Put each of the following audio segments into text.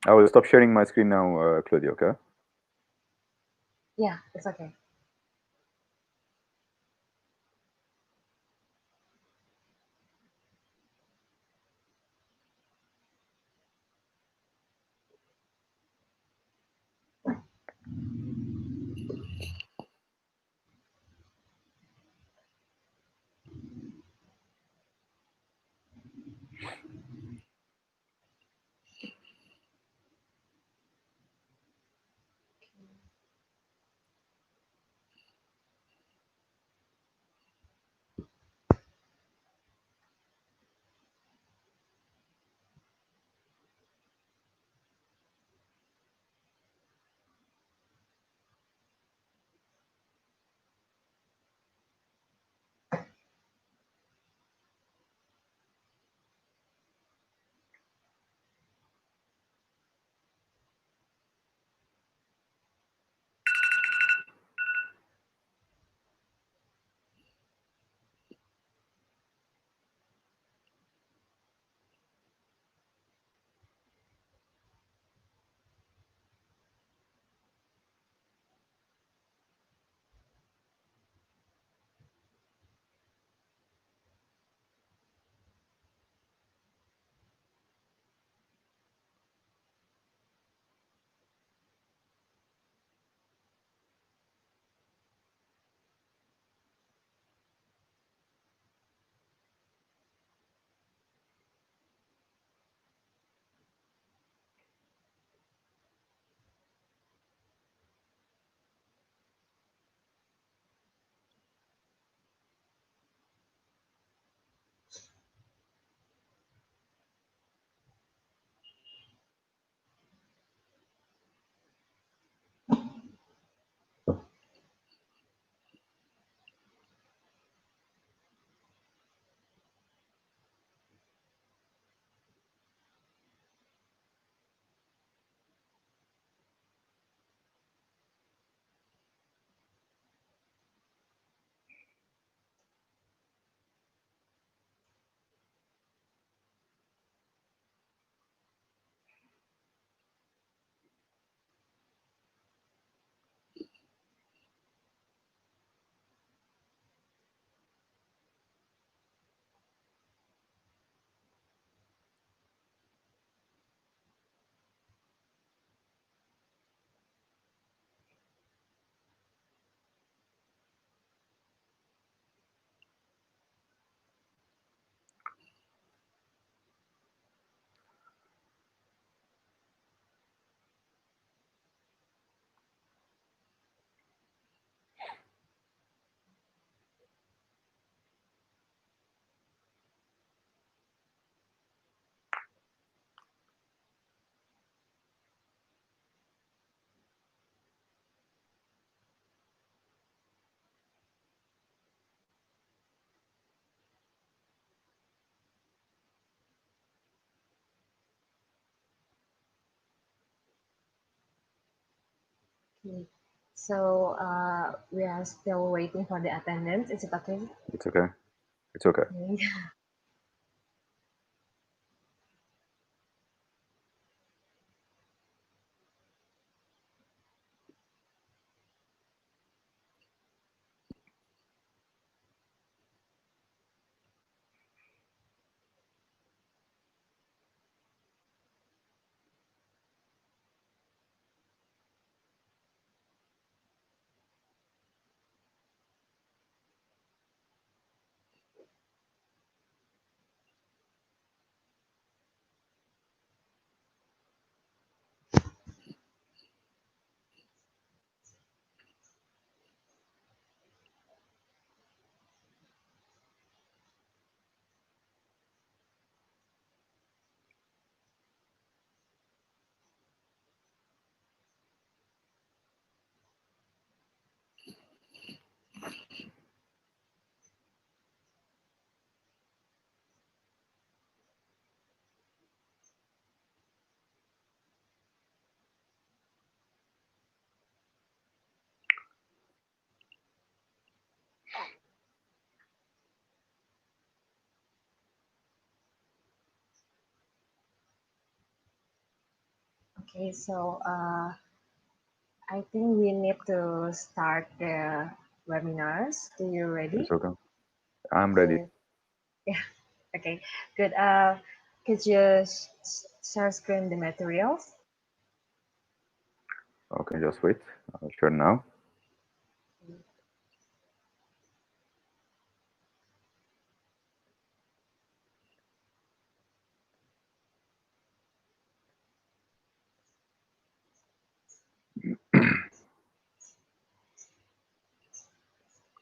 I will stop sharing my screen now, Claudia, okay? Yeah, it's okay. Okay. So we are still waiting for the attendance. Is it okay? It's okay. It's okay. Okay. Okay, so I think we need to start the webinars. Do you ready? It's okay. I'm ready. Okay. Yeah. Okay. Good. Could you share screen the materials? Okay, just wait. I'll share now.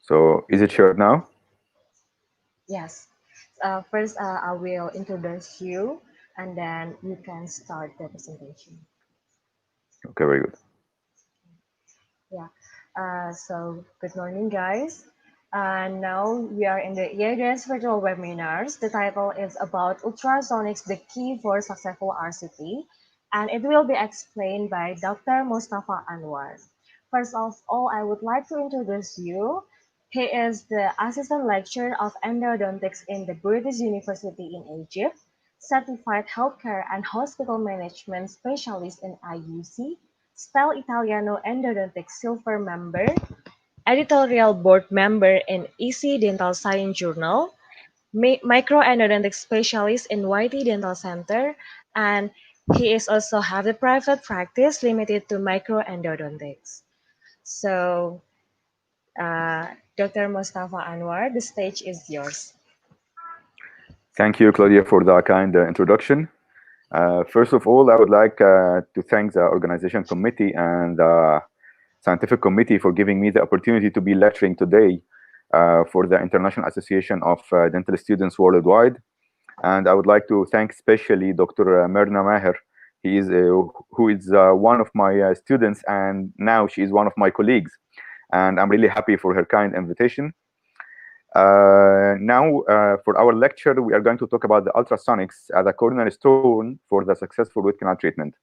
So is it shared now? Yes. First, I will introduce you, and then you can start the presentation. Okay, very good. Yeah. So good morning, guys. Now we are in the IADS virtual webinars. The title is about ultrasonics, the key for successful RCT, and it will be explained by Dr. Mustafa Anwar. First of all, I would like to introduce you. He is the assistant lecturer of endodontics in the British University in Egypt, certified healthcare and hospital management specialist in IUC, Spell Italiano Endodontic Silver member, editorial board member in EC Dental Science Journal, microendodontic specialist in YT Dental Center, and he is also have a private practice limited to microendodontics. So, Dr. Mustafa Anwar, the stage is yours. Thank you, Claudia, for the kind introduction. First of all, I would like to thank the organization committee and the scientific committee for giving me the opportunity to be lecturing today for the International Association of Dental Students Worldwide. And I would like to thank especially Dr. Myrna Maher. He is who is one of my students, and now she is one of my colleagues. And I'm really happy for her kind invitation. Now, for our lecture, we are going to talk about the ultrasonics as a cornerstone for the successful root canal treatment.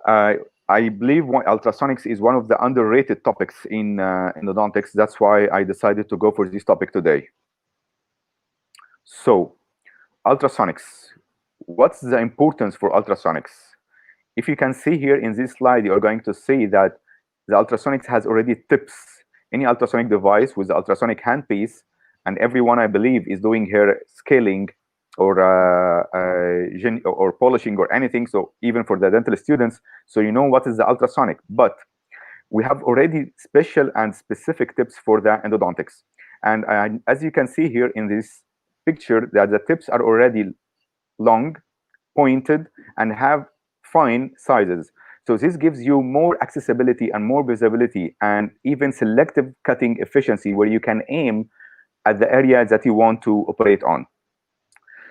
I believe ultrasonics is one of the underrated topics in endodontics. That's why I decided to go for this topic today. So, ultrasonics. What's the importance for ultrasonics? If you can see here in this slide, you are going to see that the ultrasonics has already tips. Any ultrasonic device with the ultrasonic handpiece, and everyone, I believe, is doing here scaling or or polishing or anything. So even for the dental students, so you know what is the ultrasonic. But we have already special and specific tips for the endodontics. And as you can see here in this picture, that the tips are already long, pointed, and have fine sizes. So this gives you more accessibility and more visibility and even selective cutting efficiency where you can aim at the area that you want to operate on.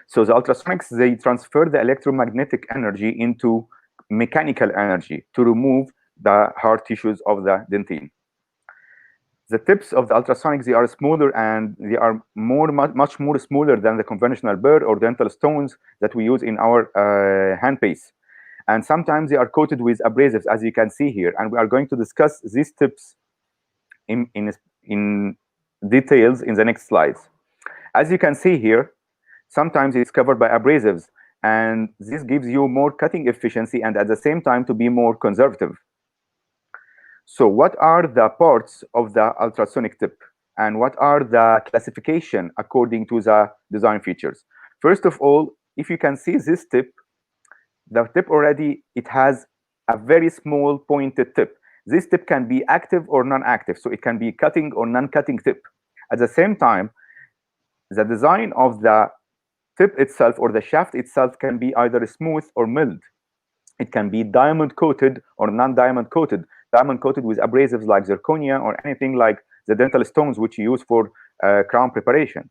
So the ultrasonics, they transfer the electromagnetic energy into mechanical energy to remove the hard tissues of the dentine. The tips of the ultrasonics, they are smaller and they are much more smaller than the conventional burr or dental stones that we use in our handpiece. And sometimes they are coated with abrasives, as you can see here. And we are going to discuss these tips in details in the next slides. As you can see here, sometimes it's covered by abrasives, and this gives you more cutting efficiency and at the same time to be more conservative. So what are the parts of the ultrasonic tip? And what are the classification according to the design features? First of all, if you can see this tip, the tip already, it has a very small pointed tip. This tip can be active or non-active, so it can be cutting or non-cutting tip. At the same time, the design of the tip itself or the shaft itself can be either smooth or milled. It can be diamond coated or non-diamond coated. Diamond coated with abrasives like zirconia or anything like the dental stones which you use for crown preparation.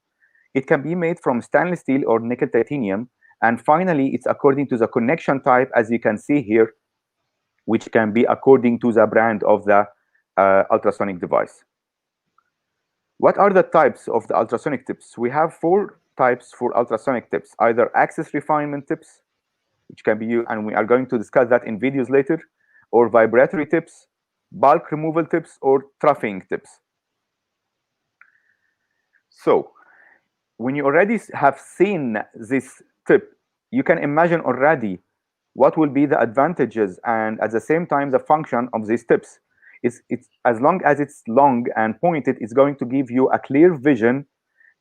It can be made from stainless steel or nickel titanium. And finally, it's according to the connection type, as you can see here, which can be according to the brand of the ultrasonic device. What are the types of the ultrasonic tips? We have 4 types for ultrasonic tips, either axis refinement tips, which can be used, and we are going to discuss that in videos later, or vibratory tips, bulk removal tips, or troughing tips. So when you already have seen this tip, you can imagine already what will be the advantages and at the same time the function of these tips. It's as long as it's long and pointed, it's going to give you a clear vision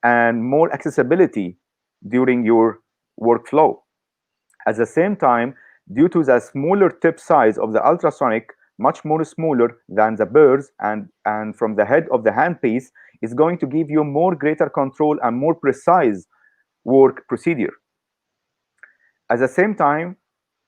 and more accessibility during your workflow. At the same time, due to the smaller tip size of the ultrasonic, much more smaller than the burrs, and from the head of the handpiece, is going to give you more greater control and more precise work procedure. At the same time,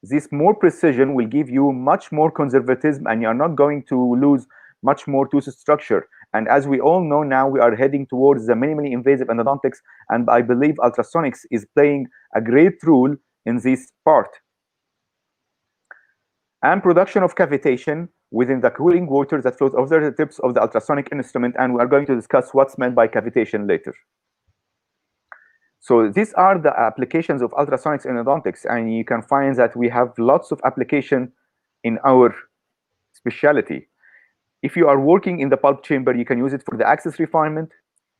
this more precision will give you much more conservatism, and you're not going to lose much more tooth structure. And as we all know now, we are heading towards the minimally invasive endodontics, and I believe ultrasonics is playing a great role in this part. And production of cavitation within the cooling water that flows over the tips of the ultrasonic instrument, and we are going to discuss what's meant by cavitation later. So these are the applications of ultrasonics in endodontics, and you can find that we have lots of application in our specialty. If you are working in the pulp chamber, you can use it for the access refinement.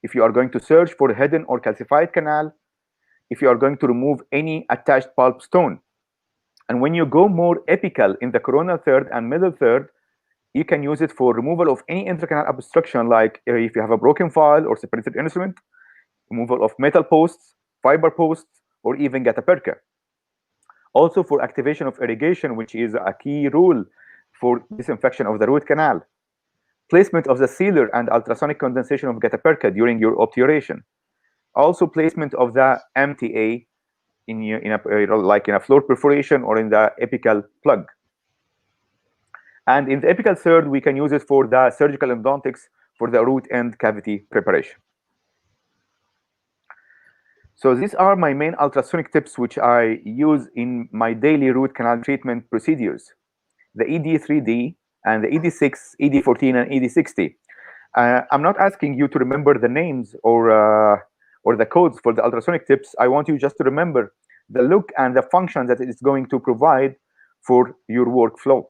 If you are going to search for hidden or calcified canal, if you are going to remove any attached pulp stone. And when you go more apical in the coronal third and middle third, you can use it for removal of any intracanal obstruction, like if you have a broken file or separated instrument, removal of metal posts, fiber posts, or even gataperca. Also for activation of irrigation, which is a key rule for disinfection of the root canal. Placement of the sealer and ultrasonic condensation of gataperca during your obturation. Also placement of the MTA like in a floor perforation or in the apical plug. And in the apical third, we can use it for the surgical endodontics for the root end cavity preparation. So these are my main ultrasonic tips which I use in my daily root canal treatment procedures. The ED3D and the ED6, ED14, and ED60. I'm not asking you to remember the names or the codes for the ultrasonic tips. I want you just to remember the look and the function that it's going to provide for your workflow.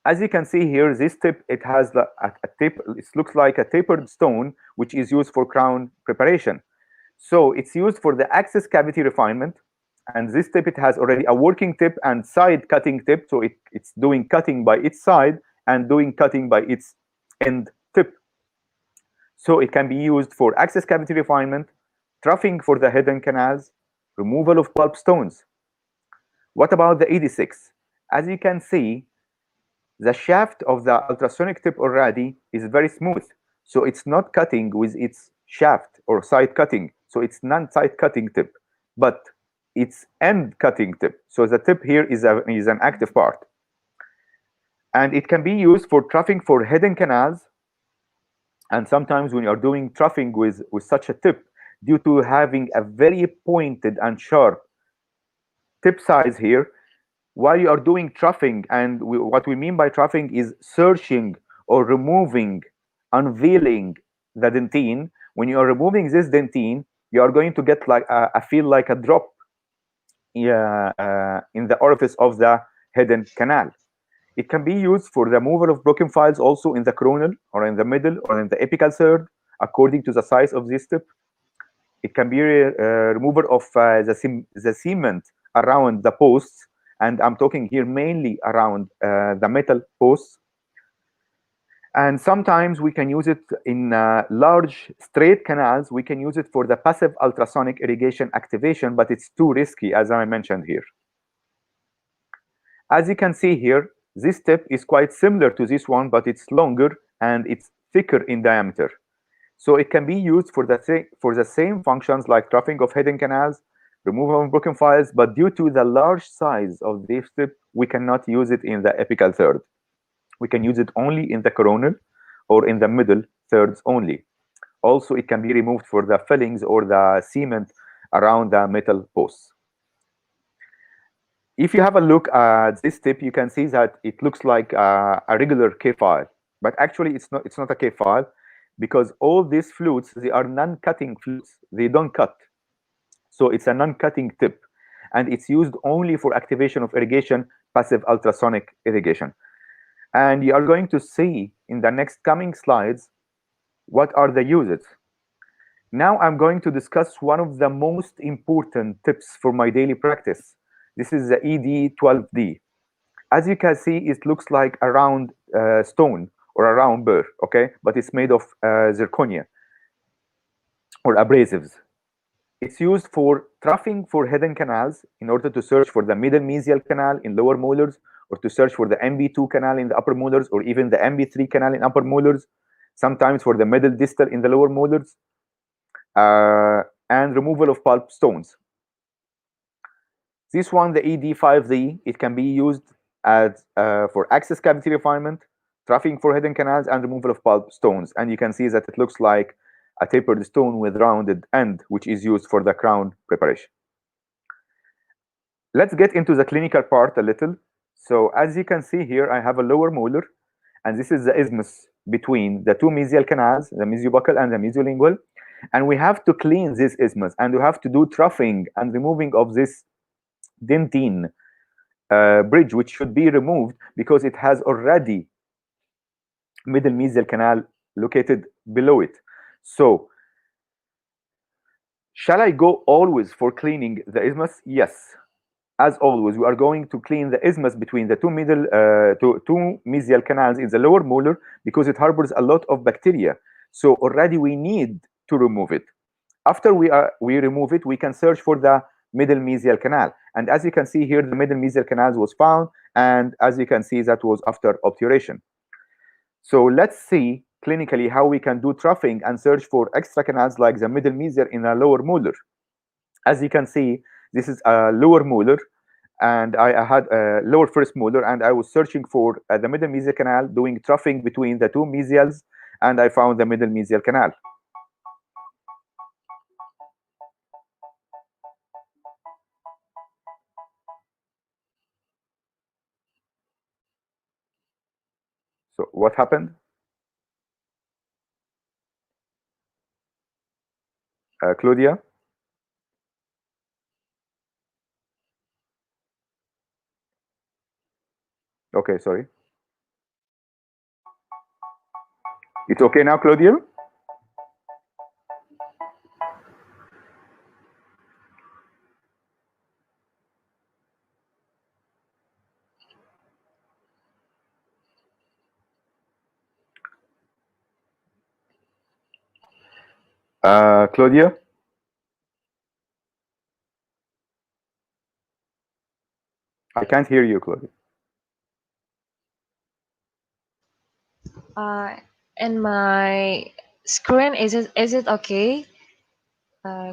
As you can see here, this tip, it has a tip, it looks like a tapered stone, which is used for crown preparation. So it's used for the access cavity refinement. And this tip, it has already a working tip and side cutting tip. So it's doing cutting by its side and doing cutting by its end tip. So it can be used for access cavity refinement, troughing for the hidden canals, removal of pulp stones. What about the ED6? As you can see, the shaft of the ultrasonic tip already is very smooth. So it's not cutting with its shaft or side cutting. So it's non-side cutting tip, but it's end cutting tip. So the tip here is an active part. And it can be used for troughing for hidden canals. And sometimes when you are doing troughing with such a tip, due to having a very pointed and sharp tip size here, while you are doing troughing, and what we mean by troughing is searching or removing, unveiling the dentine. When you are removing this dentine, you are going to get like a feel like a drop in the orifice of the hidden canal. It can be used for the removal of broken files also in the coronal or in the middle or in the apical third, according to the size of this tip. It can be removal of the cement around the posts, and I'm talking here mainly around the metal posts. And sometimes we can use it in large straight canals. We can use it for the passive ultrasonic irrigation activation, but it's too risky, as I mentioned here. As you can see here, this tip is quite similar to this one, but it's longer and it's thicker in diameter. So it can be used for the same functions like troughing of hidden canals, removal of broken files, but due to the large size of this tip, we cannot use it in the apical third. We can use it only in the coronal or in the middle thirds only. Also, it can be removed for the fillings or the cement around the metal posts. If you have a look at this tip, you can see that it looks like a regular K file, but actually it's not a K file, because all these flutes, they are non-cutting flutes. They don't cut. So it's a non-cutting tip, and it's used only for activation of irrigation, passive ultrasonic irrigation. And you are going to see in the next coming slides what are the uses. Now I'm going to discuss one of the most important tips for my daily practice. This is the ED12D. As you can see, it looks like a round stone or a round burr, okay? But it's made of zirconia or abrasives. It's used for troughing for hidden canals in order to search for the middle mesial canal in lower molars, or to search for the MB2 canal in the upper molars, or even the MB3 canal in upper molars, sometimes for the middle distal in the lower molars, and removal of pulp stones. This one, the ED5D, it can be used as for access cavity refinement, troughing for hidden canals, and removal of pulp stones. And you can see that it looks like a tapered stone with rounded end, which is used for the crown preparation. Let's get into the clinical part a little. So as you can see here, I have a lower molar, and this is the isthmus between the two mesial canals, the mesiobuccal and the mesiolingual. And we have to clean this isthmus, and we have to do troughing and removing of this dentine bridge, which should be removed because it has already middle mesial canal located below it. So shall I go always for cleaning the isthmus? Yes. As always, we are going to clean the isthmus between the two mesial canals in the lower molar because it harbors a lot of bacteria. So already we need to remove it. After we remove it, we can search for the middle mesial canal. And as you can see here, the middle mesial canal was found. And as you can see, that was after obturation. So let's see clinically how we can do troughing and search for extra canals like the middle mesial in a lower molar. As you can see, this is a lower molar, and I had a lower first molar, and I was searching for the middle mesial canal, doing troughing between the two mesials, and I found the middle mesial canal. So what happened? Claudia? Okay, sorry. It's okay now, Claudia? Claudia? I can't hear you, Claudia. In my screen, is it okay?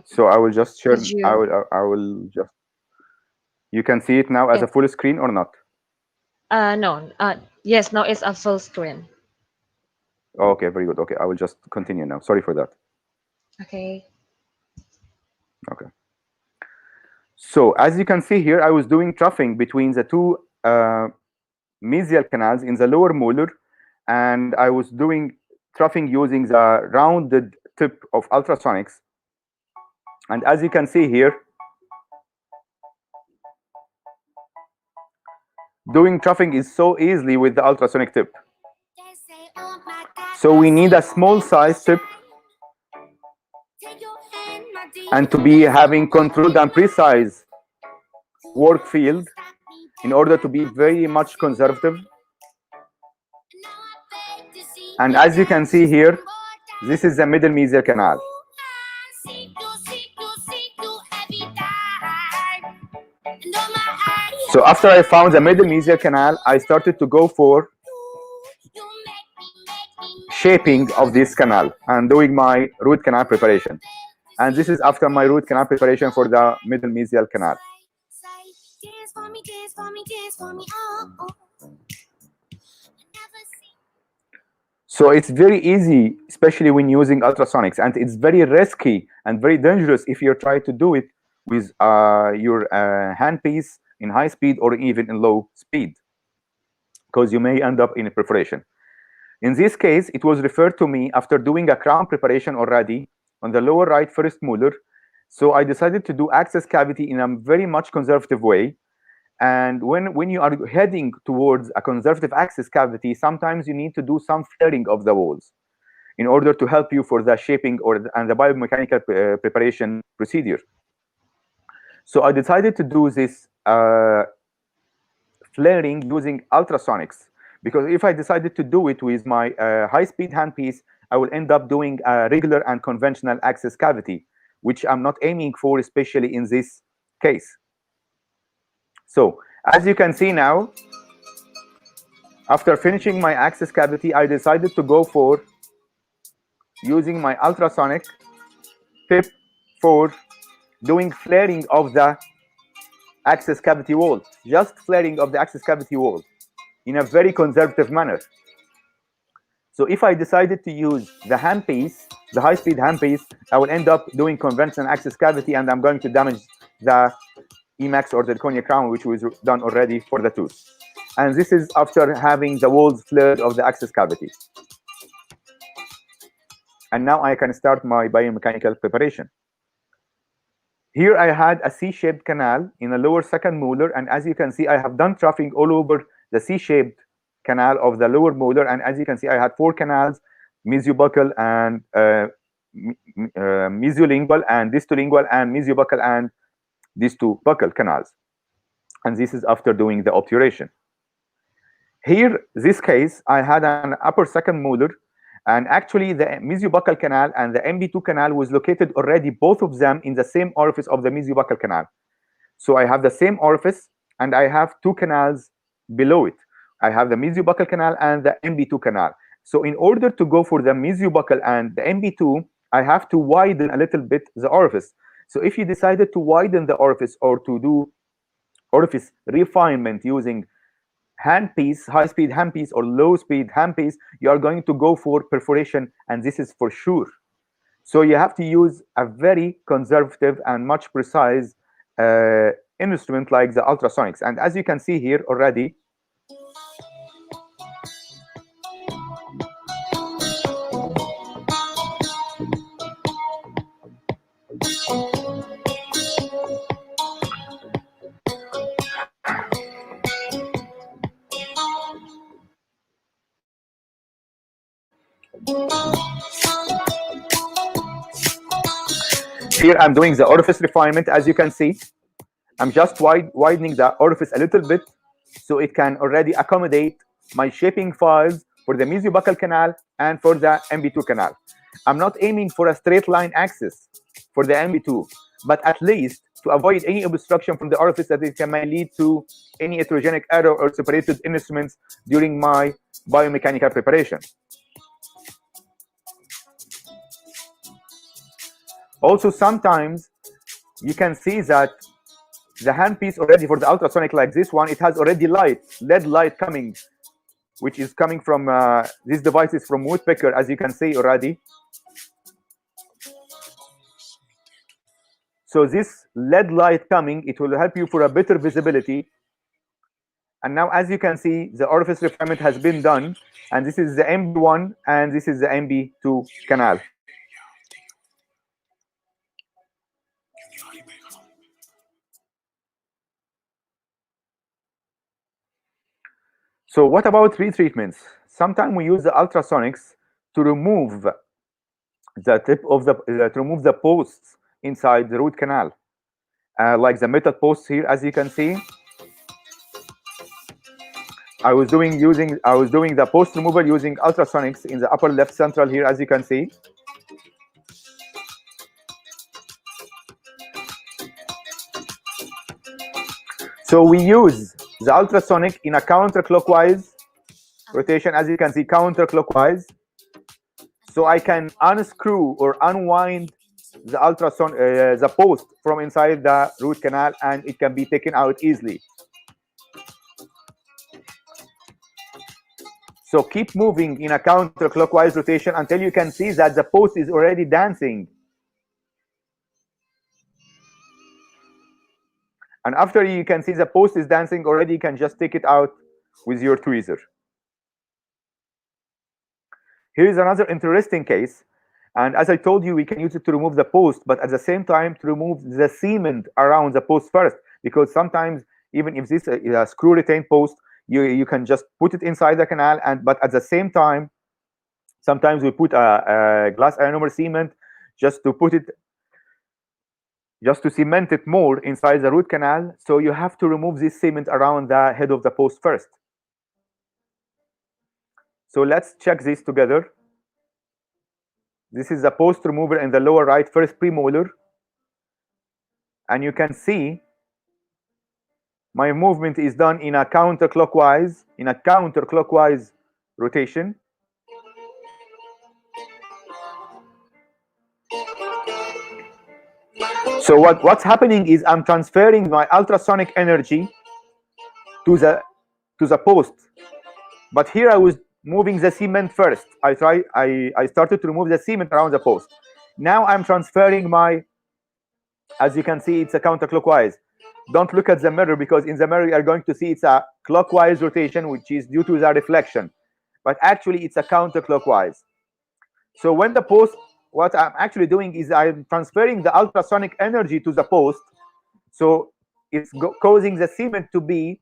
So I will just share. Could you? I will just. You can see it now as Yeah. a full screen or not? No. Yes. Now it's a full screen. Okay, very good. Okay, I will just continue now. Sorry for that. Okay. Okay. So as you can see here, I was doing troughing between the two mesial canals in the lower molar, and I was doing troughing using the rounded tip of ultrasonics. And as you can see here, doing troughing is so easily with the ultrasonic tip. So we need a small size tip and to be having controlled and precise work field in order to be very much conservative. And as you can see here, this is the middle mesial canal. So after I found the middle mesial canal, I started to go for shaping of this canal and doing my root canal preparation. And this is after my root canal preparation for the middle mesial canal. So it's very easy, especially when using ultrasonics, and it's very risky and very dangerous if you try to do it with your handpiece in high speed or even in low speed, because you may end up in a perforation. In this case, it was referred to me after doing a crown preparation already on the lower right first molar. So I decided to do access cavity in a very much conservative way. And when you are heading towards a conservative access cavity, sometimes you need to do some flaring of the walls in order to help you for the shaping and the biomechanical preparation procedure. So I decided to do this flaring using ultrasonics, because if I decided to do it with my high-speed handpiece, I will end up doing a regular and conventional access cavity, which I'm not aiming for, especially in this case. So as you can see now, after finishing my access cavity, I decided to go for using my ultrasonic tip for doing flaring of the access cavity wall, just flaring of the access cavity wall in a very conservative manner. So if I decided to use the handpiece, the high-speed handpiece, I will end up doing conventional access cavity, and I'm going to damage the Emax or the zirconia crown, which was done already for the tooth. And this is after having the walls flared of the access cavity. And now I can start my biomechanical preparation. Here I had a C-shaped canal in a lower second molar, and as you can see, I have done troughing all over the C-shaped canal of the lower molar, and as you can see, I had 4 canals, mesiobuccal and mesiolingual and distolingual and mesiobuccal and distobuccal canals. And this is after doing the obturation. Here, this case, I had an upper second molar, and actually the mesiobuccal canal and the MB2 canal was located already, both of them in the same orifice of the mesiobuccal canal. So I have the same orifice, and I have 2 canals below it. I have the mesiobuccal canal and the MB2 canal. So in order to go for the mesiobuccal and the MB2, I have to widen a little bit the orifice. So if you decided to widen the orifice or to do orifice refinement using handpiece, high-speed handpiece or low-speed handpiece, you are going to go for perforation, and this is for sure. So you have to use a very conservative and much precise instrument like the ultrasonics. And as you can see here already, here I'm doing the orifice refinement. As you can see, I'm just widening the orifice a little bit so it can already accommodate my shaping files for the mesiobuccal canal and for the MB2 canal. I'm not aiming for a straight line axis for the MB2, but at least to avoid any obstruction from the orifice that it may lead to any heterogenic error or separated instruments during my biomechanical preparation. Also, sometimes you can see that the handpiece already for the ultrasonic like this one, it has already LED light coming, which is coming from these devices from Woodpecker, as you can see already. So this LED light coming, it will help you for a better visibility. And now, as you can see, the orifice refinement has been done, and this is the MB1 and this is the MB2 canal. So what about retreatments? Sometimes we use the ultrasonics to remove the tip of the to remove the posts inside the root canal, like the metal posts here, as you can see. I was doing the post removal using ultrasonics in the upper left central here, as you can see. So we use the ultrasonic in a counterclockwise rotation, as you can see, counterclockwise. So I can unscrew or unwind the post from inside the root canal, and it can be taken out easily. So keep moving in a counterclockwise rotation until you can see that the post is already dancing. And after you can see the post is dancing already, you can just take it out with your tweezer. Here is another interesting case. And as I told you, we can use it to remove the post, but at the same time to remove the cement around the post first, because sometimes even if this is a screw retained post, you can just put it inside the canal, but at the same time, sometimes we put a glass ionomer cement just to put it just to cement it more inside the root canal. So you have to remove this cement around the head of the post first. So let's check this together. This is the post remover in the lower right, first premolar. And you can see my movement is done in a counterclockwise rotation. So what's happening is I'm transferring my ultrasonic energy to the post. But here I was moving the cement first. I started to remove the cement around the post. Now I'm transferring my, as you can see, it's a counterclockwise. Don't look at the mirror, because in the mirror you're going to see it's a clockwise rotation, which is due to the reflection. But actually it's a counterclockwise. So when the post, what I'm actually doing is I'm transferring the ultrasonic energy to the post. So it's causing the cement to be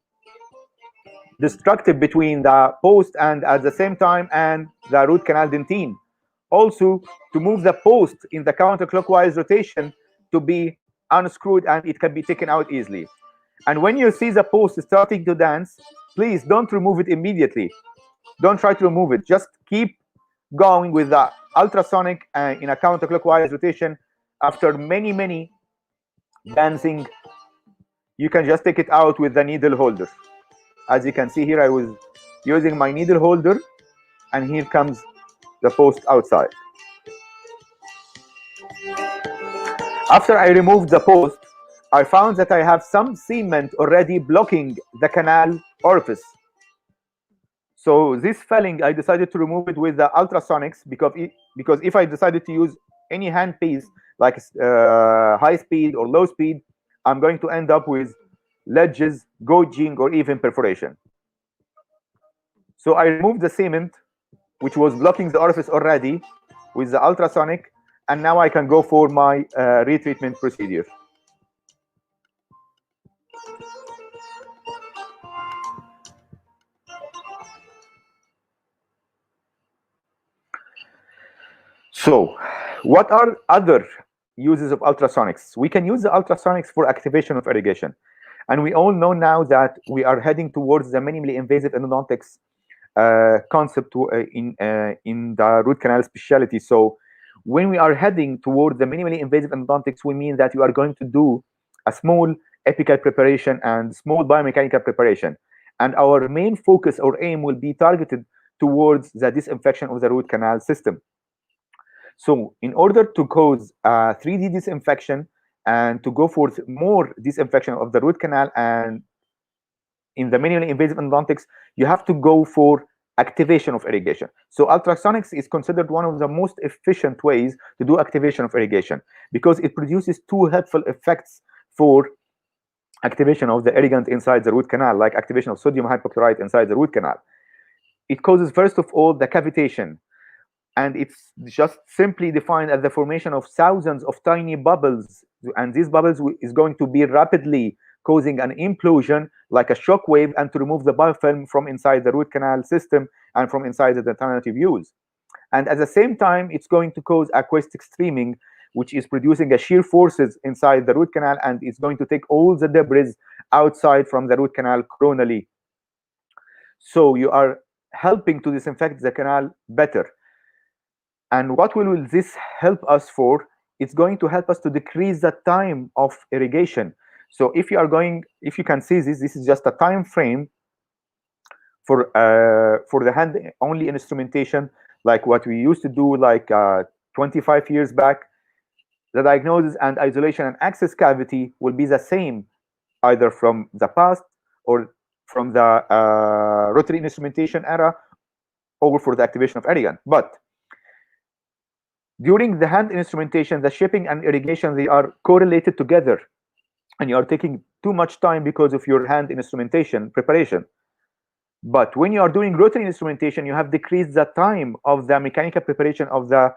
destructive between the post and at the same time and the root canal dentine. Also, to move the post in the counterclockwise rotation to be unscrewed and it can be taken out easily. And when you see the post starting to dance, please don't remove it immediately. Don't try to remove it. Just keep going with the ultrasonic in a counterclockwise rotation. After many dancing, you can just take it out with the needle holder. As you can see here, I was using my needle holder, and here comes the post outside. After I removed the post, I found that I have some cement already blocking the canal orifice. So this felling, I decided to remove it with the ultrasonics, because if I decided to use any hand piece like high speed or low speed, I'm going to end up with ledges, gouging, or even perforation. So I removed the cement, which was blocking the orifice already, with the ultrasonic, and now I can go for my retreatment procedure. So what are other uses of ultrasonics? We can use the ultrasonics for activation of irrigation. And we all know now that we are heading towards the minimally invasive endodontics concept in the root canal specialty. So when we are heading toward the minimally invasive endodontics, we mean that you are going to do a small apical preparation and small biomechanical preparation. And our main focus or aim will be targeted towards the disinfection of the root canal system. So in order to cause 3D disinfection and to go for more disinfection of the root canal and in the minimally invasive endodontics, you have to go for activation of irrigation. So ultrasonics is considered one of the most efficient ways to do activation of irrigation, because it produces two helpful effects for activation of the irrigant inside the root canal, like activation of sodium hypochlorite inside the root canal. It causes, first of all, the cavitation. And it's just simply defined as the formation of thousands of tiny bubbles. And these bubbles is going to be rapidly causing an implosion like a shock wave, and to remove the biofilm from inside the root canal system and from inside the dental tubules. And at the same time, it's going to cause acoustic streaming, which is producing a shear forces inside the root canal, and it's going to take all the debris outside from the root canal coronally. So you are helping to disinfect the canal better. And what will this help us for? It's going to help us to decrease the time of irrigation. So if you can see this is just a time frame for the hand-only instrumentation, like what we used to do like 25 years back. The diagnosis and isolation and access cavity will be the same, either from the past or from the rotary instrumentation era, or for the activation of irrigant. But during the hand instrumentation, the shaping and irrigation, they are correlated together, and you are taking too much time because of your hand instrumentation preparation. But when you are doing rotary instrumentation, you have decreased the time of the mechanical preparation of the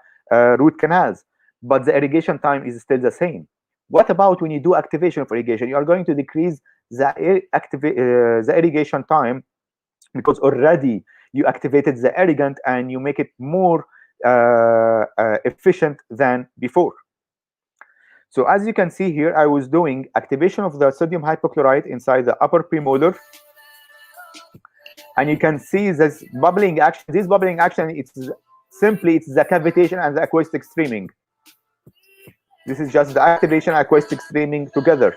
root canals, but the irrigation time is still the same. What about when you do activation of irrigation? You are going to decrease the irrigation time, because already you activated the irrigant and you make it more efficient than before. So as you can see here, I was doing activation of the sodium hypochlorite inside the upper premolar, and you can see this bubbling action. This bubbling action, it's the cavitation and the acoustic streaming. This is just the activation acoustic streaming together.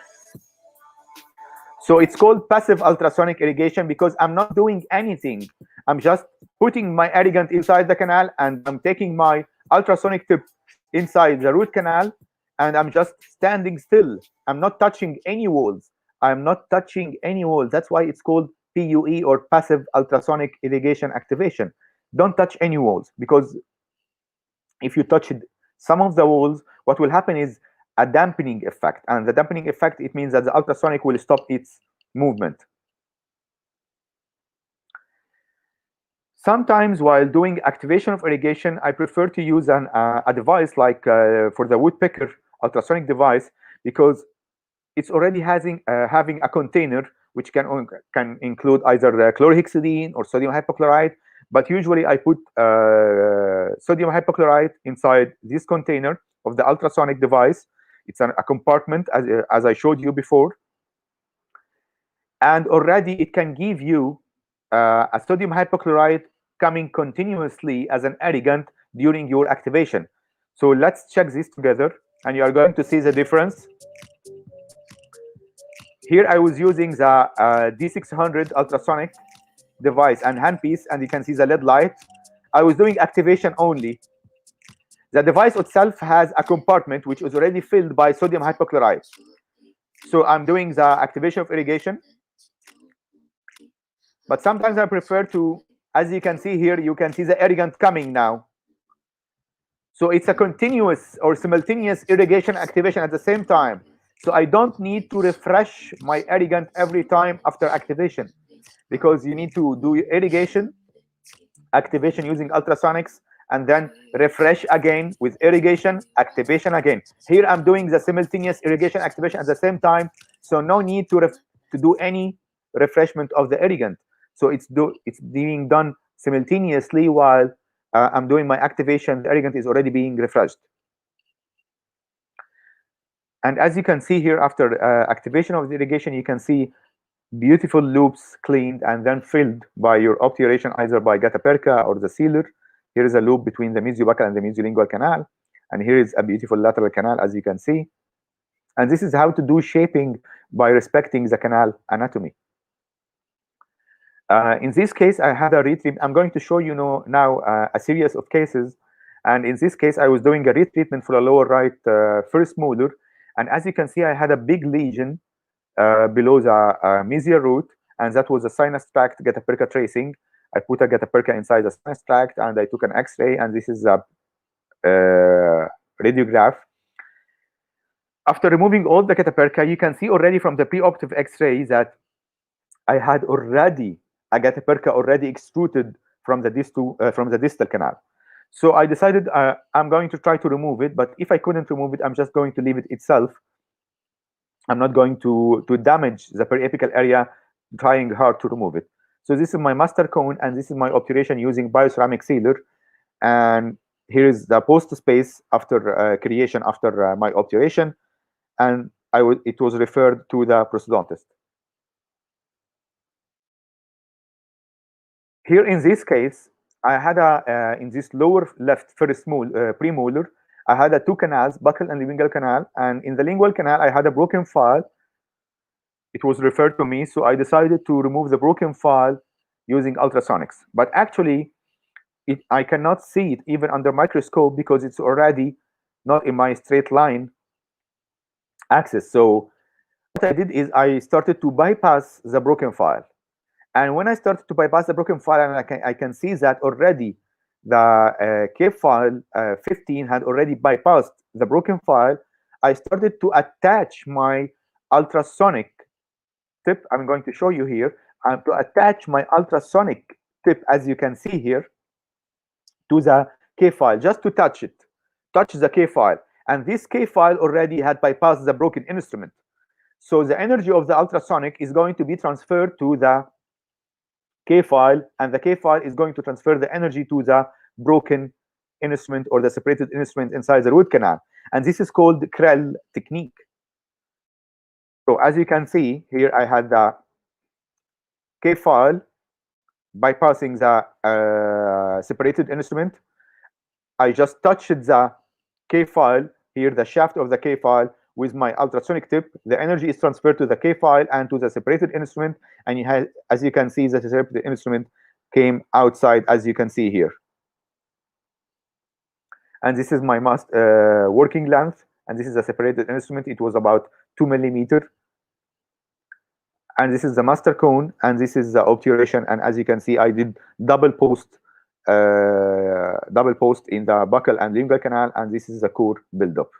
So it's called passive ultrasonic irrigation because I'm not doing anything. I'm just putting my irrigant inside the canal, and I'm taking my ultrasonic tip inside the root canal, and I'm just standing still. I'm not touching any walls. I'm not touching any walls. That's why it's called PUE, or passive ultrasonic irrigation activation. Don't touch any walls, because if you touch some of the walls, what will happen is a dampening effect, and the dampening effect, it means that the ultrasonic will stop its movement. Sometimes while doing activation of irrigation, I prefer to use a device like for the woodpecker ultrasonic device, because it's already having a container which can include either chlorhexidine or sodium hypochlorite. But usually I put sodium hypochlorite inside this container of the ultrasonic device. It's a compartment, as I showed you before. And already it can give you a sodium hypochlorite coming continuously as an irrigant during your activation. So let's check this together, and you are going to see the difference. Here I was using the D600 ultrasonic device and handpiece, and you can see the LED light. I was doing activation only. The device itself has a compartment which is already filled by sodium hypochlorite. So I'm doing the activation of irrigation. But sometimes I prefer to, as you can see here, you can see the irrigant coming now. So it's a continuous or simultaneous irrigation activation at the same time. So I don't need to refresh my irrigant every time after activation, because you need to do irrigation, activation using ultrasonics, and then refresh again with irrigation, activation again. Here I'm doing the simultaneous irrigation activation at the same time, so no need to do any refreshment of the irrigant. So it's being done simultaneously while I'm doing my activation. The irrigant is already being refreshed. And as you can see here, after activation of the irrigation, you can see beautiful loops cleaned and then filled by your obturation, either by gutta-perca or the sealer. Here is a loop between the mesiobuccal and the mesiolingual canal, and here is a beautiful lateral canal, as you can see. And this is how to do shaping by respecting the canal anatomy. In this case, I had a retreatment. I'm going to show you now a series of cases. And in this case, I was doing a retreatment for a lower right first molar. And as you can see, I had a big lesion below the mesial root, and that was a sinus tract gutta-perca tracing. I put a gutta-perca inside the sinus tract, and I took an X-ray, and this is a radiograph. After removing all the gutta-perca, you can see already from the preoperative X-ray that I had already a gutta-perca already extruded from the distal canal. So I decided I'm going to try to remove it, but if I couldn't remove it, I'm just going to leave it itself. I'm not going to damage the periapical area trying hard to remove it. So this is my master cone, and this is my obturation using bioceramic sealer. And here is the post space after creation after my obturation, and it was referred to the prosthodontist. Here in this case, I had in this lower left first premolar, I had 2 canals, buccal and lingual canal, and in the lingual canal, I had a broken file. It was referred to me, so I decided to remove the broken file using ultrasonics. But actually, I cannot see it even under microscope because it's already not in my straight line axis. So what I did is I started to bypass the broken file. And when I started to bypass the broken file, and I can see that already the cave file 15 had already bypassed the broken file, I started to attach my ultrasonic tip. I'm going to show you here. To attach my ultrasonic tip, as you can see here, to the cave file, just to touch the cave file. And this cave file already had bypassed the broken instrument. So the energy of the ultrasonic is going to be transferred to the K file, and the K file is going to transfer the energy to the broken instrument or the separated instrument inside the root canal. and this is called Krell technique. So as you can see here, I had the K file bypassing the separated instrument. I just touched the K file here, the shaft of the K file with my ultrasonic tip. The energy is transferred to the K file and to the separated instrument, and you have, as you can see, the separated instrument came outside, as you can see here. And this is my working length, and this is a separated instrument. It was about 2 millimeters. And this is the master cone, and this is the obturation. And as you can see, I did double post in the buccal and lingual canal, and this is the core buildup.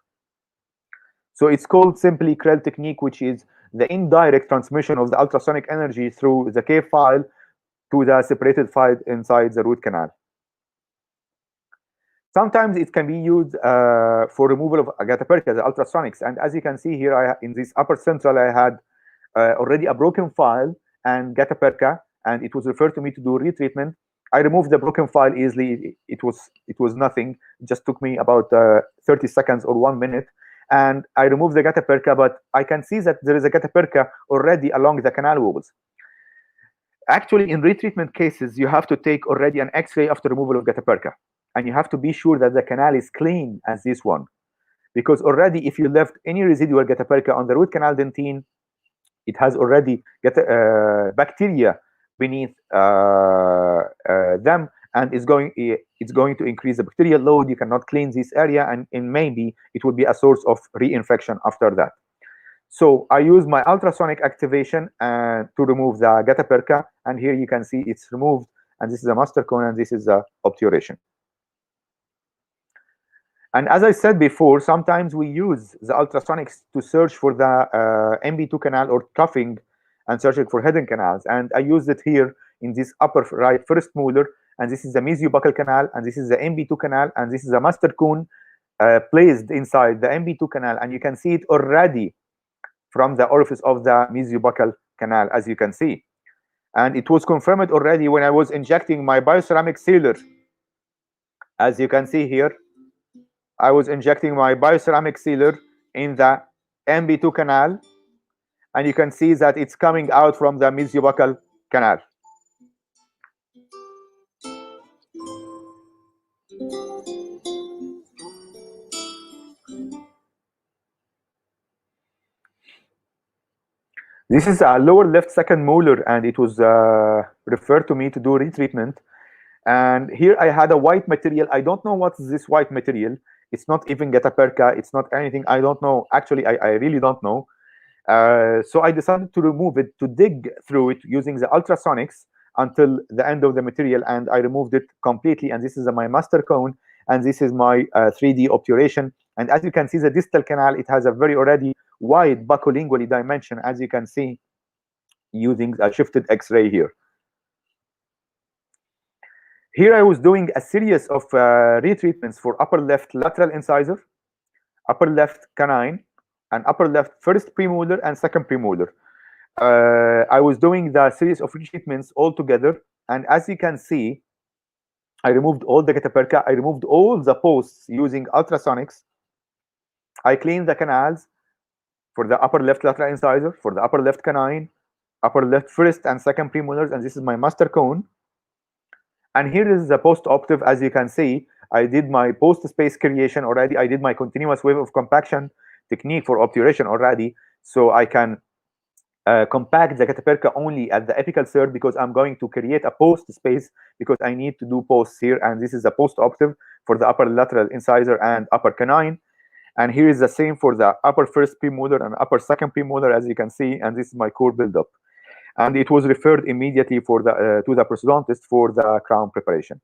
So it's called simply Krell technique, which is the indirect transmission of the ultrasonic energy through the K file to the separated file inside the root canal. Sometimes it can be used for removal of agateperca, the ultrasonics. And as you can see here, in this upper central, I had already a broken file and gataperca, and it was referred to me to do retreatment. I removed the broken file easily. It was nothing. It just took me about 30 seconds or 1 minute. And I removed the gataperca, but I can see that there is a gataperca already along the canal walls. Actually, in retreatment cases, you have to take already an X-ray after removal of gataperca. And you have to be sure that the canal is clean as this one. Because already, if you left any residual gataperca on the root canal dentine, it has already bacteria beneath them, and it's going to increase the bacterial load. You cannot clean this area, and maybe it would be a source of reinfection after that. So I use my ultrasonic activation to remove the gataperca, and here you can see it's removed, and this is a master cone, and this is the obturation. And as I said before, sometimes we use the ultrasonics to search for the MB2 canal or cuffing and searching for hidden canals. And I used it here in this upper right first molar, and this is the mesiobuccal canal, and this is the MB2 canal, and this is a master cone placed inside the MB2 canal, and you can see it already from the orifice of the mesiobuccal canal, as you can see. And it was confirmed already when I was injecting my bioceramic sealer. As you can see here, I was injecting my bioceramic sealer in the MB2 canal, and you can see that it's coming out from the mesiobuccal canal. This is a lower left second molar, and it was referred to me to do retreatment. And here I had a white material. I don't know what's this white material. It's not even gataperca. It's not anything. I don't know. Actually, I really don't know. So I decided to remove it, to dig through it using the ultrasonics until the end of the material, and I removed it completely. And this is my master cone, and this is my 3D obturation. And as you can see, the distal canal, it has a very already wide buccolingually dimension, as you can see, using a shifted X-ray here. Here I was doing a series of retreatments for upper left lateral incisor, upper left canine, and upper left first premolar and second premolar. I was doing the series of retreatments all together, and as you can see, I removed all the gataperca. I removed all the posts using ultrasonics. I cleaned the canals for the upper left lateral incisor, for the upper left canine, upper left first and second premolars, and this is my master cone. And here is the post-optive. As you can see, I did my post-space creation already. I did my continuous wave of compaction technique for obturation already, so I can compact the gataperca only at the apical third, because I'm going to create a post space, because I need to do posts here, and this is the post-optive for the upper lateral incisor and upper canine. And here is the same for the upper first premolar and upper second premolar, as you can see, and this is my core buildup. And it was referred immediately for the to the prosthodontist for the crown preparation.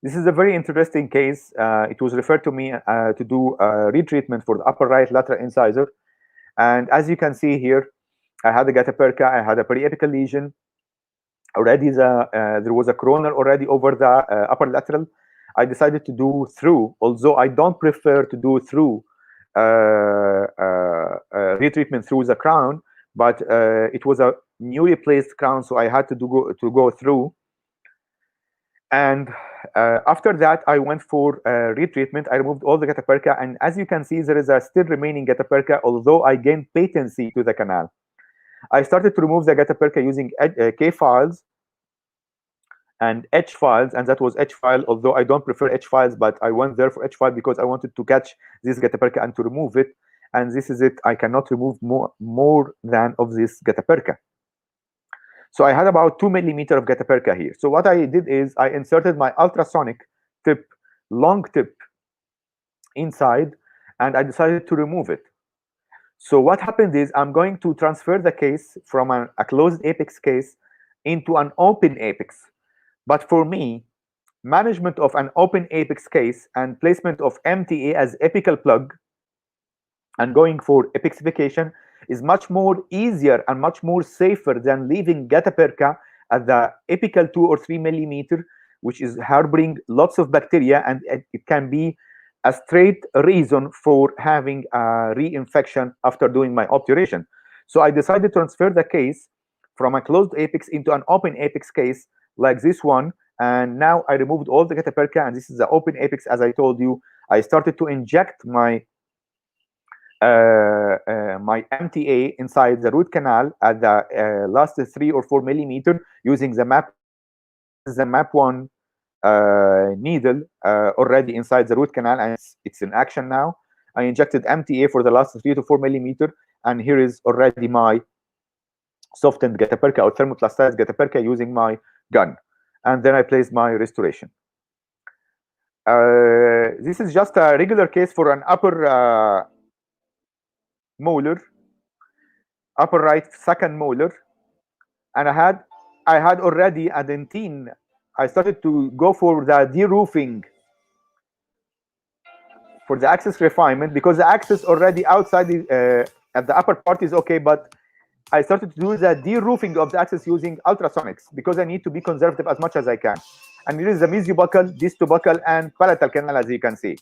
This is a very interesting case. It was referred to me to do retreatment for the upper right lateral incisor. And as you can see here, I had a gataperca, I had a periapical lesion. Already there was a coronal already over the upper lateral. I decided to do through, although I don't prefer to do through retreatment through the crown, but it was a newly placed crown, so I had to go through. And after that, I went for retreatment. I removed all the gataperca, and as you can see, there is a still remaining gataperca, although I gained patency to the canal. I started to remove the gataperca using K files and H files, and that was H file, although I don't prefer H files, but I went there for H file because I wanted to catch this gataperca and to remove it. And this is it. I cannot remove more than of this gataperca. So I had about 2 millimeter of gataperca here. So what I did is I inserted my ultrasonic tip, long tip, inside, and I decided to remove it. So what happened is I'm going to transfer the case from a closed apex case into an open apex. But for me, management of an open apex case and placement of MTA as apical plug and going for apexification is much more easier and much more safer than leaving gataperca at the apical 2 or 3 millimeter, which is harboring lots of bacteria, and it can be a straight reason for having a reinfection after doing my obturation. So I decided to transfer the case from a closed apex into an open apex case like this one, and now I removed all the gataperca, and this is the open apex. As I told you, I started to inject my my MTA inside the root canal at the last 3 or 4 millimeter using the map 1 needle already inside the root canal, and it's in action now. I injected MTA for the last 3 to 4 millimeter, and here is already my softened gataperca or thermoplasticized gataperca using my gun, and then I placed my restoration. This is just a regular case for an upper molar, upper right second molar, and I had already a dentine. I started to go for the de-roofing for the axis refinement because the axis already outside at the upper part is okay, but I started to do the de-roofing of the axis using ultrasonics because I need to be conservative as much as I can. And here is the mesiobuccal, distobuccal, and palatal canal, as you can see.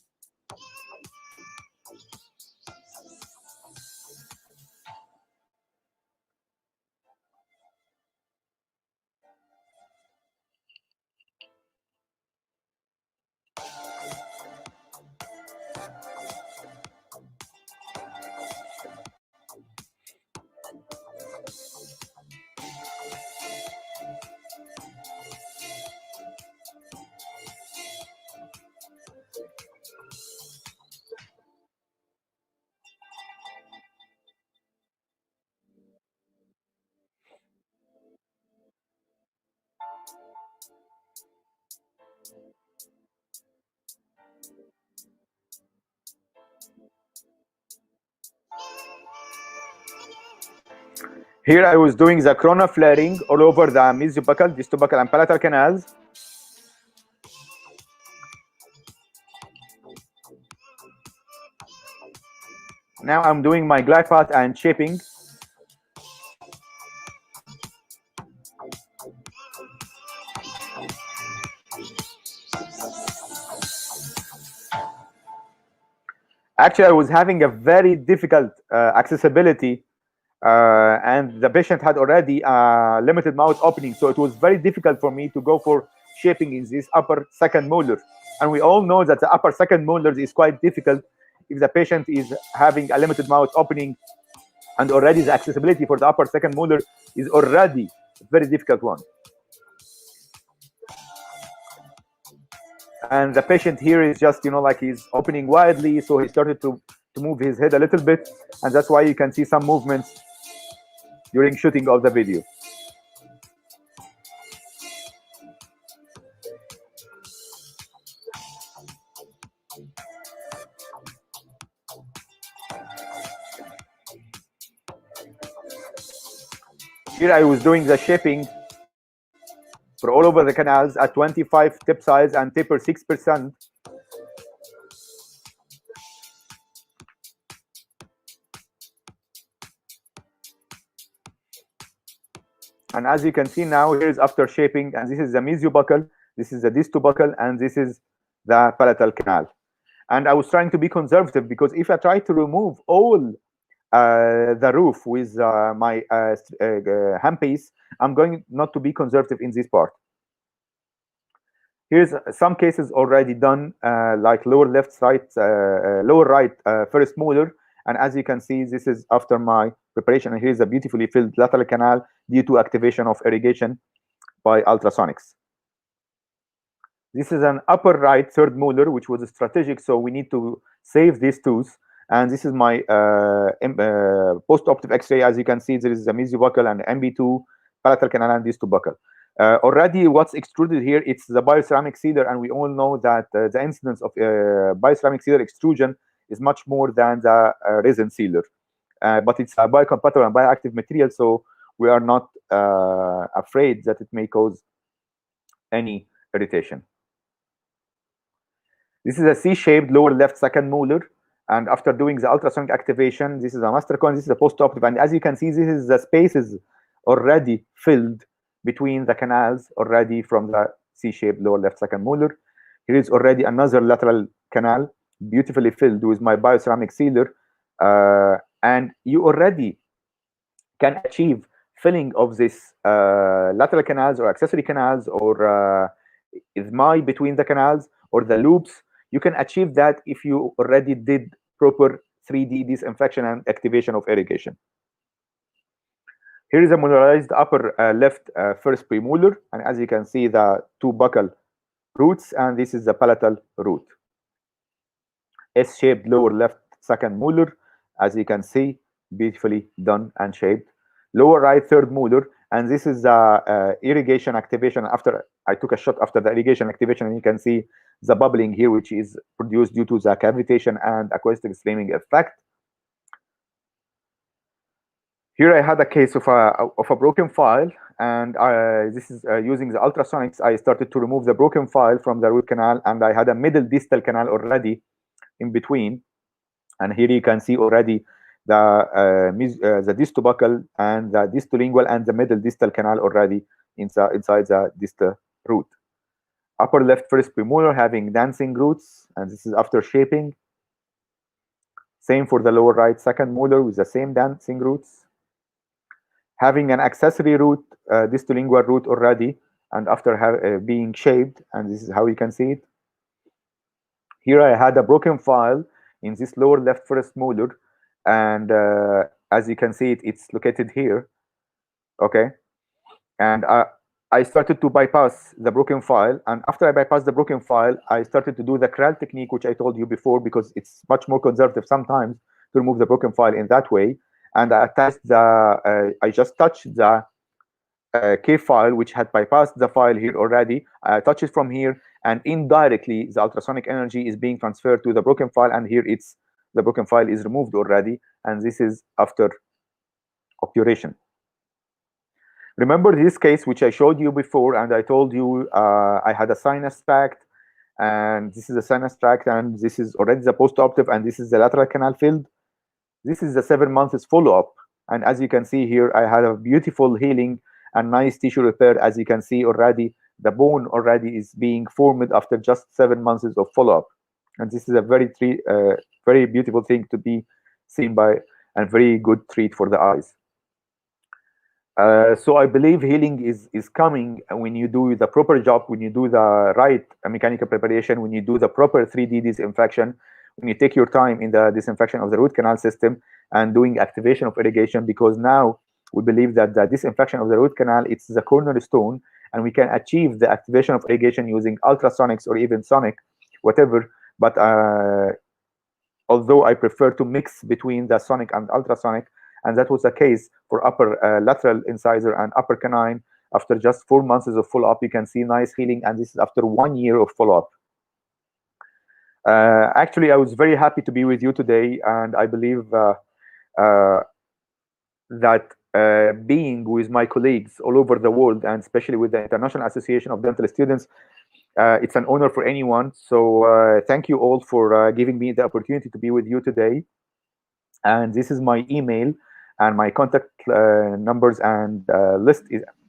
Here I was doing the corona flaring all over the mesiobuccal, distobuccal, and palatal canals. Now I'm doing my glide path and shaping. Actually, I was having a very difficult accessibility, and the patient had already limited mouth opening, so it was very difficult for me to go for shaping in this upper second molar. And we all know that the upper second molar is quite difficult if the patient is having a limited mouth opening, and already the accessibility for the upper second molar is already a very difficult one. And the patient here is just, like he's opening widely, so he started to move his head a little bit, and that's why you can see some movements during shooting of the video. Here I was doing the shaping for all over the canals at 25 tip size and taper 6%. And as you can see now, here is after shaping, and this is the mesiobuccal, this is the distobuccal, and this is the palatal canal. And I was trying to be conservative because if I try to remove all the roof with my handpiece, I'm going not to be conservative in this part. Here's some cases already done, like lower right first molar. And as you can see, this is after my preparation. And here's a beautifully filled lateral canal due to activation of irrigation by ultrasonics. This is an upper right third molar, which was strategic, so we need to save these tooth. And this is my post-operative X-ray. As you can see, there is a mesiobuccal and MB2 palatal canal and these two buccal. Already, what's extruded here? It's the bioceramic sealer, and we all know that the incidence of bioceramic sealer extrusion is much more than the resin sealer. But it's a biocompatible and bioactive material, so we are not afraid that it may cause any irritation. This is a C-shaped lower left second molar, and after doing the ultrasonic activation, this is a master cone, this is a post-operative, and as you can see, this is the spaces already filled between the canals already from the C-shaped lower left second molar. Here is already another lateral canal, beautifully filled with my bioceramic sealer, and you already can achieve filling of this lateral canals or accessory canals or isthmi between the canals or the loops. You can achieve that if you already did proper 3D disinfection and activation of irrigation. Here is a molarized upper left first premolar, and as you can see, the two buccal roots, and this is the palatal root. S-shaped lower left second molar, as you can see, beautifully done and shaped. Lower right third molar, and this is the irrigation activation. After I took a shot after the irrigation activation, and you can see the bubbling here, which is produced due to the cavitation and acoustic streaming effect. Here I had a case of a broken file, and this is using the ultrasonics. I started to remove the broken file from the root canal, and I had a middle distal canal already in between. And here you can see already the distobuccal and the distolingual and the middle distal canal already inside the distal root. Upper left first premolar having dancing roots, and this is after shaping. Same for the lower right second molar with the same dancing roots. Having an accessory root, distolingual root already, and after being shaped, and this is how you can see it. Here I had a broken file in this lower left first molar, and as you can see it's located here. Okay, and I started to bypass the broken file, and after I bypassed the broken file, I started to do the Kral technique, which I told you before, because it's much more conservative sometimes to remove the broken file in that way. And I attached the I just touched the K file, which had bypassed the file here already. I touch it from here, and indirectly the ultrasonic energy is being transferred to the broken file, and here it's the broken file is removed already, and this is after obturation. Remember this case which I showed you before, and I told you I had a sinus tract, and this is a sinus tract, and this is already the post-operative, and this is the lateral canal filled. This is the 7 months follow-up, and as you can see here, I had a beautiful healing and nice tissue repair. As you can see already, the bone already is being formed after just 7 months of follow-up, and this is a very beautiful thing to be seen by, and very good treat for the eyes. So I believe healing is coming when you do the proper job, when you do the right mechanical preparation, when you do the proper 3D disinfection, when you take your time in the disinfection of the root canal system and doing activation of irrigation, because now we believe that the disinfection of the root canal, it's the cornerstone, and we can achieve the activation of irrigation using ultrasonics or even sonic, whatever. But although I prefer to mix between the sonic and ultrasonic, and that was the case for upper lateral incisor and upper canine. After just 4 months of follow-up, you can see nice healing, and this is after 1 year of follow-up. Actually, I was very happy to be with you today, and I believe that being with my colleagues all over the world, and especially with the International Association of Dental Students, it's an honor for anyone. So thank you all for giving me the opportunity to be with you today. And this is my email and my contact numbers and list,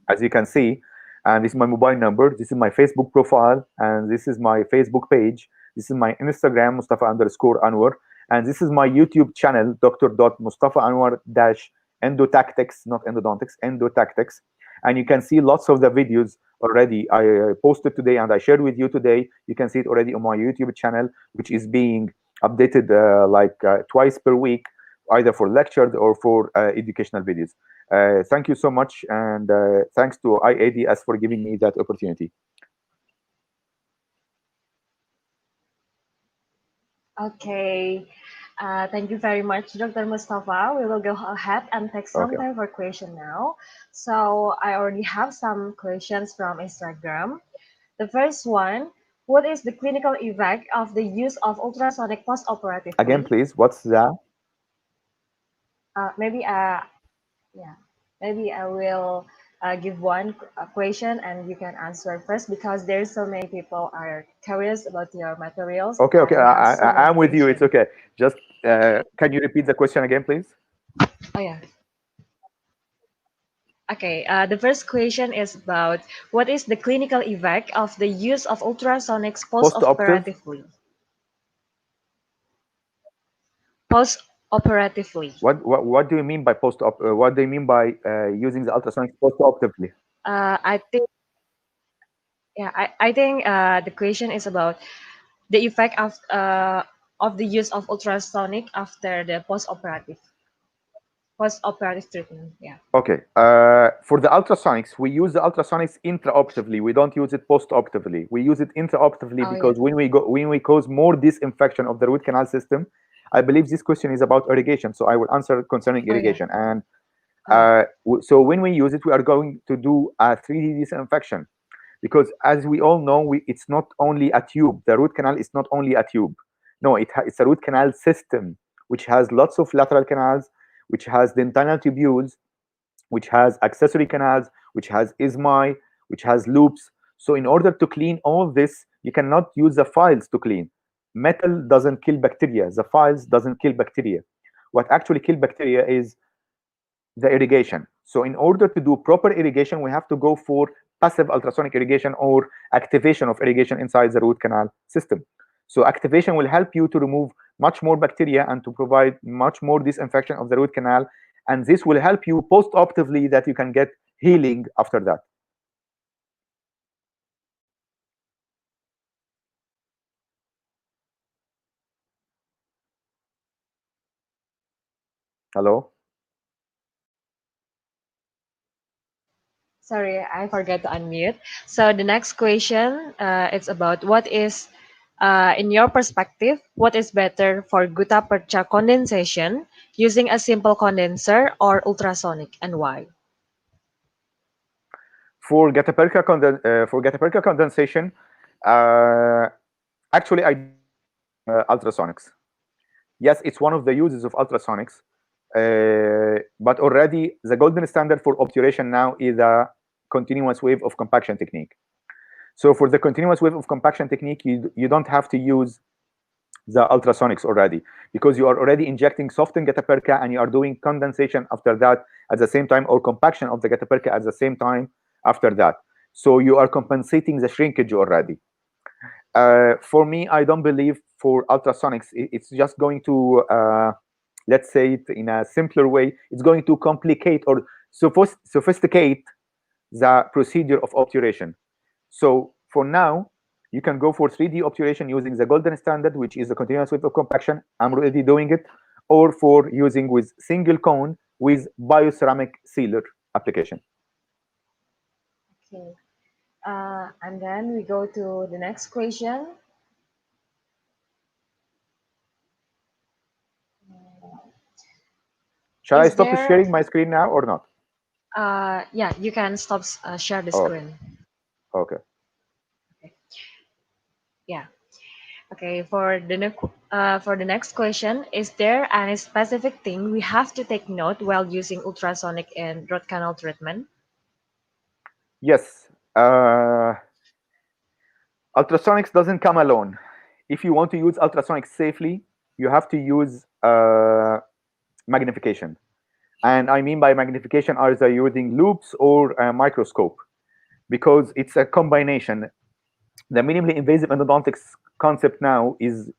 as you can see. And this is my mobile number. This is my Facebook profile, and this is my Facebook page. This is my Instagram, Mustafa_Anwar, and this is my YouTube channel, Dr.Mustafa_Anwar-Endotactics, not endodontics, endotactics. And you can see lots of the videos already I posted today and I shared with you today. You can see it already on my YouTube channel, which is being updated twice per week, either for lectures or for educational videos. Thank you so much, and thanks to IADS for giving me that opportunity. Okay. Thank you very much, Dr. Mustafa. We will go ahead and take some Okay. time for question now. So I already have some questions from Instagram. The first one, what is the clinical effect of the use of ultrasonic Again, post-operatively? please. What's the? Maybe yeah, maybe I will give one question and you can answer first because there's so many people are curious about your materials Okay, okay. and we have so many I'm with you. It's questions. okay. Just can you repeat the question again, please? Oh yeah. Okay, the first question is about what is the clinical effect of the use of ultrasonics Post-operative. post-operatively? Post-operatively. What do you mean by post-op? What do you mean by using the ultrasonics post-operatively? I think yeah, I think the question is about the effect of the use of ultrasonic after the post-operative treatment. Yeah. Okay. For the ultrasonics, we use the ultrasonics intraoperatively. We don't use it postoperatively. We use it intraoperatively Oh yeah. because when we cause more disinfection of the root canal system, I believe this question is about irrigation. So I will answer concerning Oh yeah. irrigation. And Oh yeah. so when we use it, we are going to do a 3D disinfection because, as we all know, it's not only a tube. The root canal is not only a tube. No, it's a root canal system which has lots of lateral canals, which has dentinal tubules, which has accessory canals, which has isthmi, which has loops. So in order to clean all this, you cannot use the files to clean. Metal doesn't kill bacteria. The files doesn't kill bacteria. What actually kill bacteria is the irrigation. So in order to do proper irrigation, we have to go for passive ultrasonic irrigation or activation of irrigation inside the root canal system. So activation will help you to remove much more bacteria and to provide much more disinfection of the root canal. And this will help you post-operatively that you can get healing after that. Hello? Sorry, I forgot to unmute. So the next question, it's about what is, in your perspective, what is better for gutta percha condensation using a simple condenser or ultrasonic, and why? For gutta-percha condensation, uh, actually I don't like ultrasonics. Yes, it's one of the uses of ultrasonics, but already the golden standard for obturation now is a continuous wave of compaction technique. So for the continuous wave of compaction technique, you don't have to use the ultrasonics already because you are already injecting softened gutta-percha and you are doing condensation after that at the same time, or compaction of the gutta-percha at the same time after that. So you are compensating the shrinkage already. For me, I don't believe for ultrasonics, it's just going to, let's say it in a simpler way, it's going to complicate or sophisticate the procedure of obturation. So for now, you can go for 3D obturation using the golden standard, which is the continuous wave of compaction. I'm already doing it, or for using with single cone with bioceramic sealer application. Okay. And then we go to the next question. Shall I Is stop there, sharing my screen now or not? yeah, you can stop share the Oh, okay. screen. Okay. Okay. Yeah. Okay. For the next question, is there any specific thing we have to take note while using ultrasonic in root canal treatment? Yes. Ultrasonics doesn't come alone. If you want to use ultrasonics safely, you have to use magnification. And I mean by magnification either using loops or a microscope, because it's a combination. The minimally invasive endodontics concept now is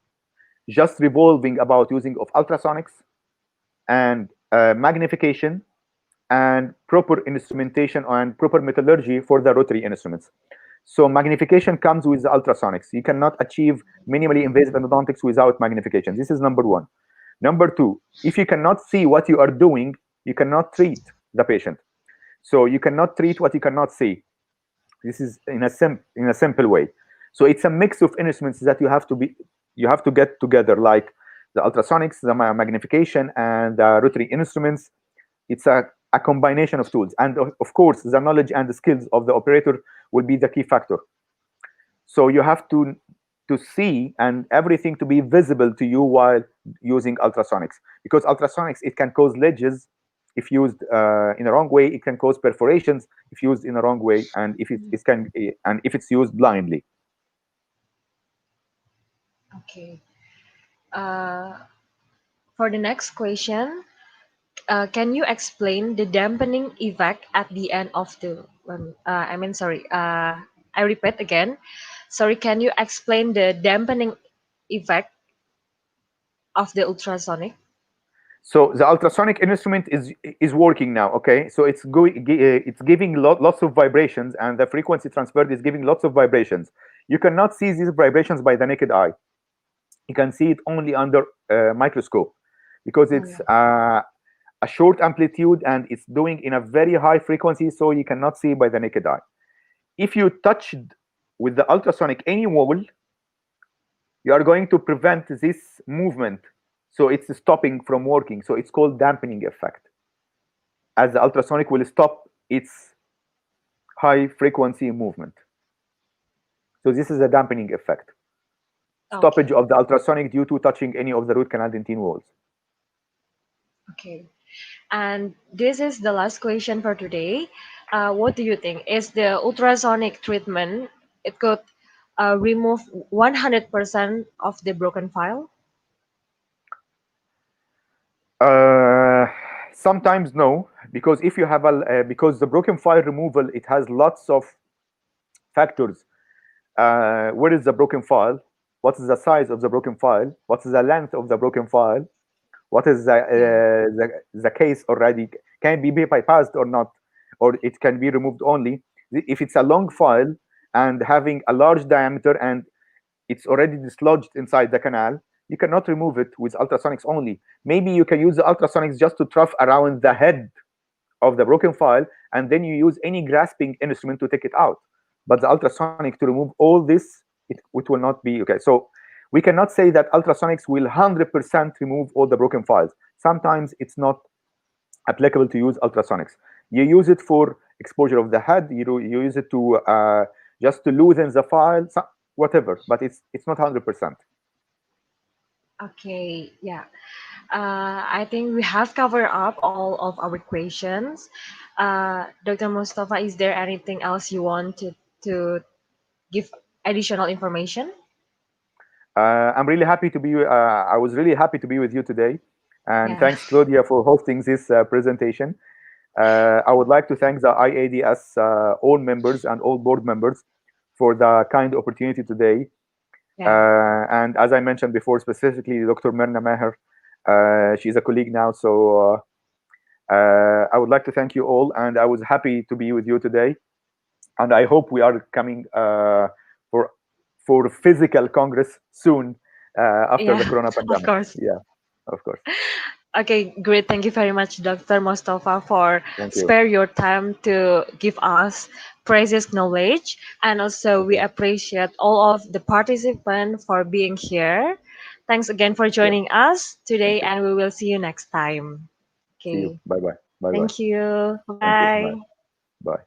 just revolving about using of ultrasonics and magnification and proper instrumentation and proper metallurgy for the rotary instruments. So magnification comes with the ultrasonics. You cannot achieve minimally invasive endodontics without magnification. This is number one. Number two, if you cannot see what you are doing, you cannot treat the patient. So you cannot treat what you cannot see. This is in a simple way. So it's a mix of instruments that you have to get together, like the ultrasonics, the magnification, and the rotary instruments. It's a combination of tools, and of course, the knowledge and the skills of the operator will be the key factor. So you have to see and everything to be visible to you while using ultrasonics, because ultrasonics, it can cause ledges if used in the wrong way. It can cause perforations if used in the wrong way, and if it's used blindly. Okay. Uh, for the next question, can you explain the dampening effect at the end of the I mean, sorry, I repeat again. Sorry, can you explain the dampening effect of the ultrasonic? So the ultrasonic instrument is working now. Okay, so it's giving lots of vibrations, and the frequency transferred is giving lots of vibrations. You cannot see these vibrations by the naked eye. You can see it only under microscope, because Oh, it's yeah. a short amplitude and it's doing in a very high frequency, so you cannot see by the naked eye. If you touched with the ultrasonic any wall, you are going to prevent this movement, so it's stopping from working. So it's called dampening effect, as the ultrasonic will stop its high frequency movement. So this is a dampening effect, stoppage Okay. of the ultrasonic due to touching any of the root canal dentine walls. Okay. And this is the last question for today. What do you think? Is the ultrasonic treatment, it could remove 100% of the broken file? Uh, Sometimes no, because if you have because the broken file removal, it has lots of factors. Where is the broken file? What is the size of the broken file? What is the length of the broken file? What is Yeah. the case already? Can it be bypassed or not? Or it can be removed only? If it's a long file and having a large diameter and it's already dislodged inside the canal, you cannot remove it with ultrasonics only. Maybe you can use the ultrasonics just to trough around the head of the broken file, and then you use any grasping instrument to take it out. But the ultrasonic to remove all this, it will not be okay. So we cannot say that ultrasonics will 100% remove all the broken files. Sometimes it's not applicable to use ultrasonics. You use it for exposure of the head. You use it to just to loosen the file, whatever. But it's not 100%. Okay. Yeah. I think we have covered up all of our questions. Dr. Mustafa, is there anything else you want to give additional information? I'm really happy to be. I was really happy to be with you today, and Yeah. thanks Claudia for hosting this presentation. I would like to thank the IADS all members and all board members for the kind opportunity today. Yeah. And as I mentioned before, specifically Dr. Myrna Maher, she's a colleague now. So I would like to thank you all, and I was happy to be with you today. And I hope we are coming for physical congress soon after the Yeah. corona Of pandemic. course. Yeah, of course. Okay, great. Thank you very much, Dr. Mustafa, for Thank you. spare your time to give us precious knowledge. And also, we Okay. appreciate all of the participants for being here. Thanks again for Yeah. joining us Thank today, you. and we will see you next time. See you. Okay. Bye bye. Bye bye. Thank you. Thank you. Bye. Bye. Bye.